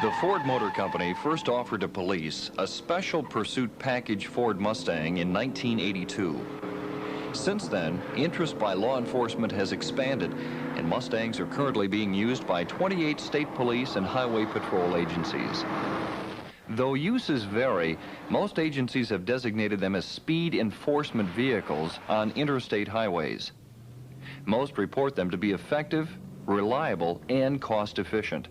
The Ford Motor Company first offered to police a special pursuit package Ford Mustang in 1982. Since then, interest by law enforcement has expanded, and Mustangs are currently being used by 28 state police and highway patrol agencies. Though uses vary, most agencies have designated them as speed enforcement vehicles on interstate highways. Most report them to be effective, reliable, and cost-efficient.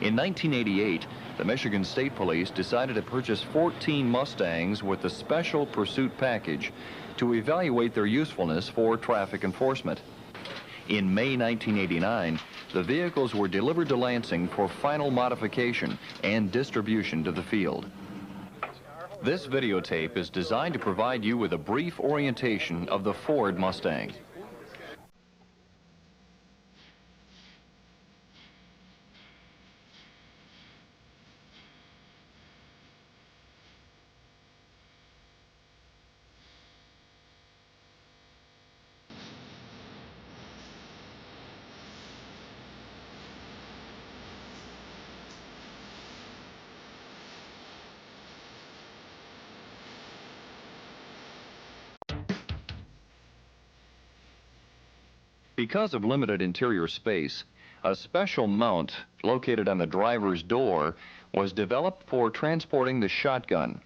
In 1988, the Michigan State Police decided to purchase 14 Mustangs with the Special Pursuit Package to evaluate their usefulness for traffic enforcement. In May 1989, the vehicles were delivered to Lansing for final modification and distribution to the field. This videotape is designed to provide you with a brief orientation of the Ford Mustang. Because of limited interior space, a special mount located on the driver's door was developed for transporting the shotgun.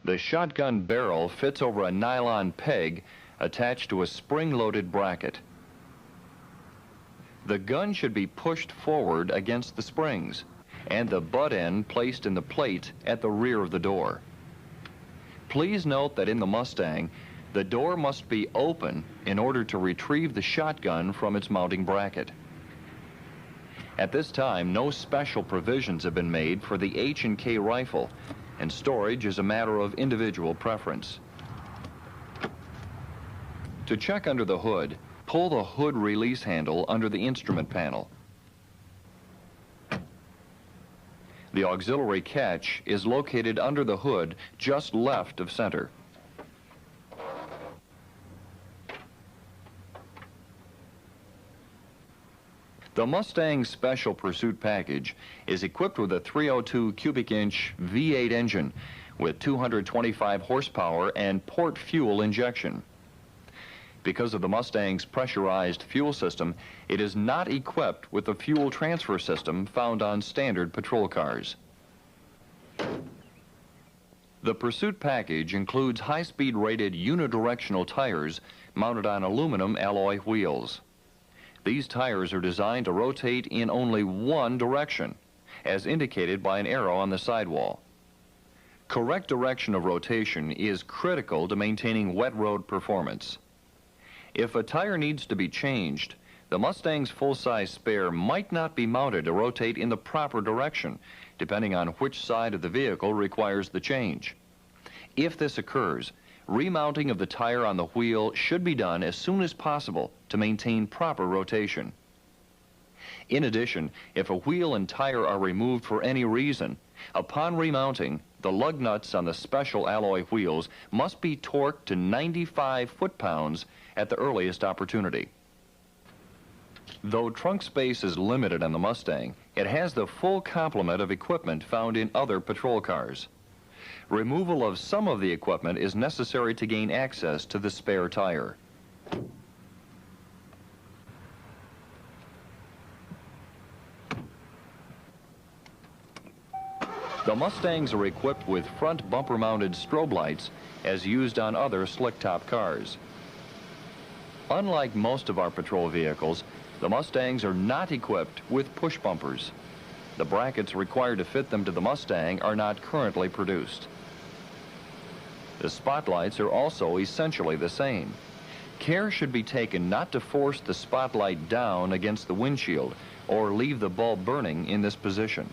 The shotgun barrel fits over a nylon peg attached to a spring-loaded bracket. The gun should be pushed forward against the springs, and the butt end placed in the plate at the rear of the door. Please note that in the Mustang, the door must be open in order to retrieve the shotgun from its mounting bracket. At this time, no special provisions have been made for the H&K rifle, and storage is a matter of individual preference. To check under the hood, pull the hood release handle under the instrument panel. The auxiliary catch is located under the hood just left of center. The Mustang Special Pursuit Package is equipped with a 302 cubic inch V8 engine with 225 horsepower and port fuel injection. Because of the Mustang's pressurized fuel system, it is not equipped with the fuel transfer system found on standard patrol cars. The Pursuit Package includes high-speed rated unidirectional tires mounted on aluminum alloy wheels. These tires are designed to rotate in only one direction, as indicated by an arrow on the sidewall. Correct direction of rotation is critical to maintaining wet road performance. If a tire needs to be changed, the Mustang's full-size spare might not be mounted to rotate in the proper direction, depending on which side of the vehicle requires the change. If this occurs, remounting of the tire on the wheel should be done as soon as possible to maintain proper rotation. In addition, if a wheel and tire are removed for any reason, upon remounting, the lug nuts on the special alloy wheels must be torqued to 95 foot-pounds at the earliest opportunity. Though trunk space is limited on the Mustang, it has the full complement of equipment found in other patrol cars. Removal of some of the equipment is necessary to gain access to the spare tire. The Mustangs are equipped with front bumper-mounted strobe lights as used on other slick-top cars. Unlike most of our patrol vehicles, the Mustangs are not equipped with push bumpers. The brackets required to fit them to the Mustang are not currently produced. The spotlights are also essentially the same. Care should be taken not to force the spotlight down against the windshield or leave the bulb burning in this position.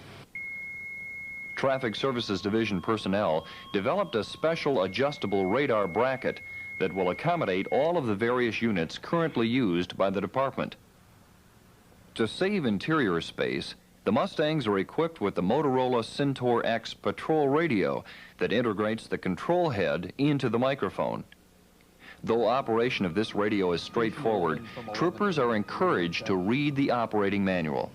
Traffic Services Division personnel developed a special adjustable radar bracket that will accommodate all of the various units currently used by the department. To save interior space, the Mustangs are equipped with the Motorola Centaur X patrol radio that integrates the control head into the microphone. Though operation of this radio is straightforward, troopers are encouraged to read the operating manual.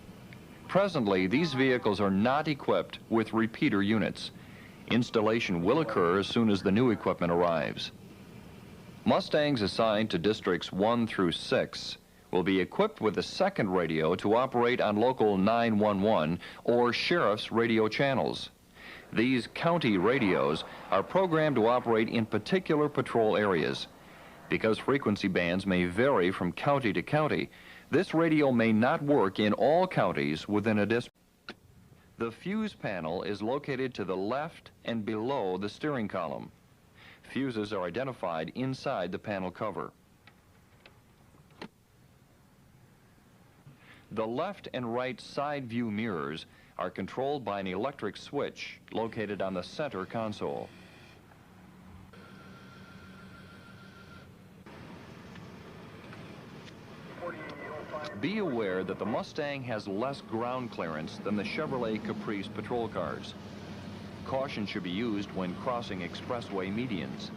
Presently, these vehicles are not equipped with repeater units. Installation will occur as soon as the new equipment arrives. Mustangs assigned to districts 1 through 6 will be equipped with a second radio to operate on local 911 or sheriff's radio channels. These county radios are programmed to operate in particular patrol areas. Because frequency bands may vary from county to county, this radio may not work in all counties within a district. The fuse panel is located to the left and below the steering column. Fuses are identified inside the panel cover. The left and right side view mirrors are controlled by an electric switch located on the center console. Be aware that the Mustang has less ground clearance than the Chevrolet Caprice patrol cars. Caution should be used when crossing expressway medians.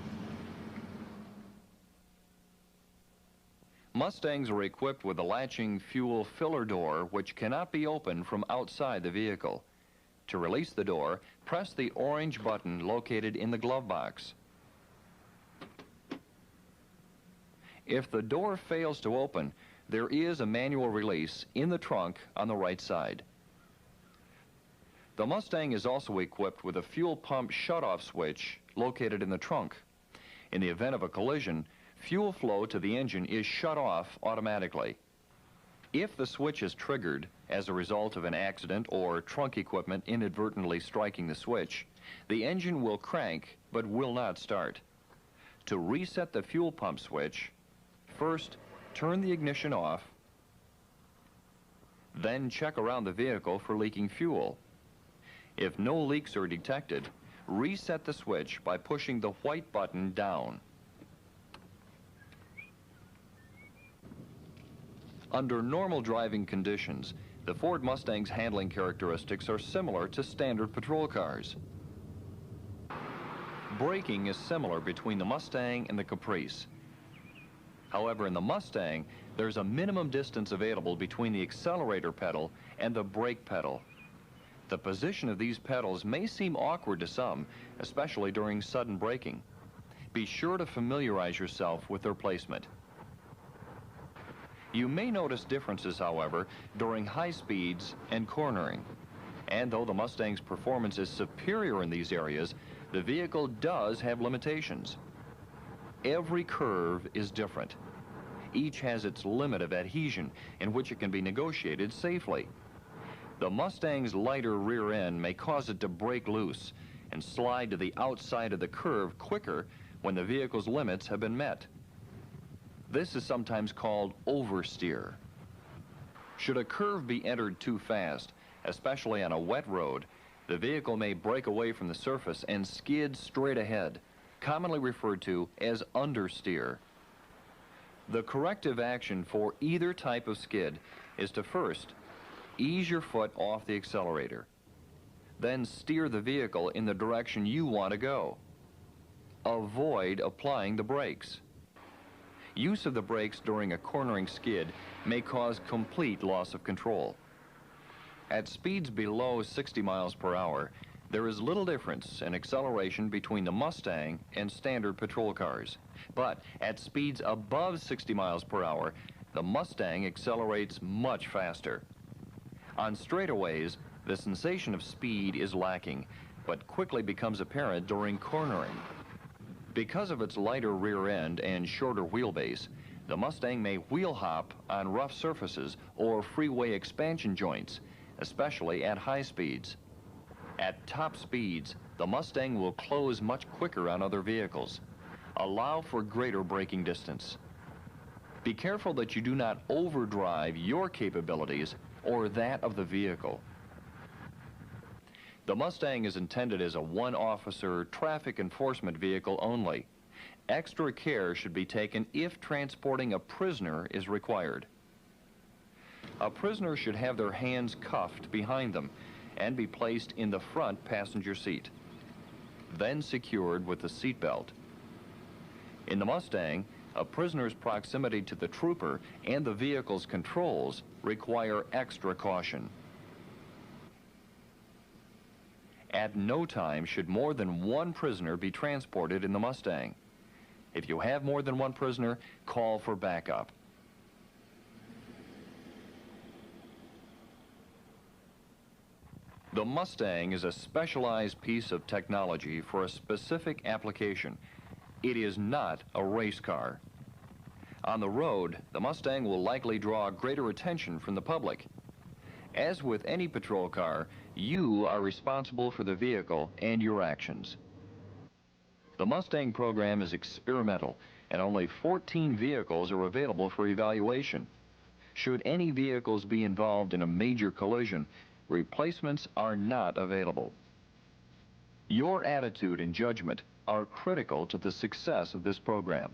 Mustangs are equipped with a latching fuel filler door which cannot be opened from outside the vehicle. To release the door, press the orange button located in the glove box. If the door fails to open, there is a manual release in the trunk on the right side. The Mustang is also equipped with a fuel pump shutoff switch located in the trunk. In the event of a collision, fuel flow to the engine is shut off automatically. If the switch is triggered as a result of an accident or trunk equipment inadvertently striking the switch, the engine will crank but will not start. To reset the fuel pump switch, first turn the ignition off, then check around the vehicle for leaking fuel. If no leaks are detected, reset the switch by pushing the white button down. Under normal driving conditions, the Ford Mustang's handling characteristics are similar to standard patrol cars. Braking is similar between the Mustang and the Caprice. However, in the Mustang, there's a minimum distance available between the accelerator pedal and the brake pedal. The position of these pedals may seem awkward to some, especially during sudden braking. Be sure to familiarize yourself with their placement. You may notice differences, however, during high speeds and cornering. And though the Mustang's performance is superior in these areas, the vehicle does have limitations. Every curve is different. Each has its limit of adhesion in which it can be negotiated safely. The Mustang's lighter rear end may cause it to break loose and slide to the outside of the curve quicker when the vehicle's limits have been met. This is sometimes called oversteer. Should a curve be entered too fast, especially on a wet road, the vehicle may break away from the surface and skid straight ahead, commonly referred to as understeer. The corrective action for either type of skid is to first ease your foot off the accelerator, then steer the vehicle in the direction you want to go. Avoid applying the brakes. Use of the brakes during a cornering skid may cause complete loss of control. At speeds below 60 miles per hour, there is little difference in acceleration between the Mustang and standard patrol cars. But at speeds above 60 miles per hour, the Mustang accelerates much faster. On straightaways, the sensation of speed is lacking, but quickly becomes apparent during cornering. Because of its lighter rear end and shorter wheelbase, the Mustang may wheel hop on rough surfaces or freeway expansion joints, especially at high speeds. At top speeds, the Mustang will close much quicker on other vehicles. Allow for greater braking distance. Be careful that you do not overdrive your capabilities or that of the vehicle. The Mustang is intended as a one-officer traffic enforcement vehicle only. Extra care should be taken if transporting a prisoner is required. A prisoner should have their hands cuffed behind them and be placed in the front passenger seat, then secured with the seat belt. In the Mustang, a prisoner's proximity to the trooper and the vehicle's controls require extra caution. At no time should more than one prisoner be transported in the Mustang. If you have more than one prisoner, call for backup. The Mustang is a specialized piece of technology for a specific application. It is not a race car. On the road, the Mustang will likely draw greater attention from the public. As with any patrol car, you are responsible for the vehicle and your actions. The Mustang program is experimental, and only 14 vehicles are available for evaluation. Should any vehicles be involved in a major collision, replacements are not available. Your attitude and judgment are critical to the success of this program.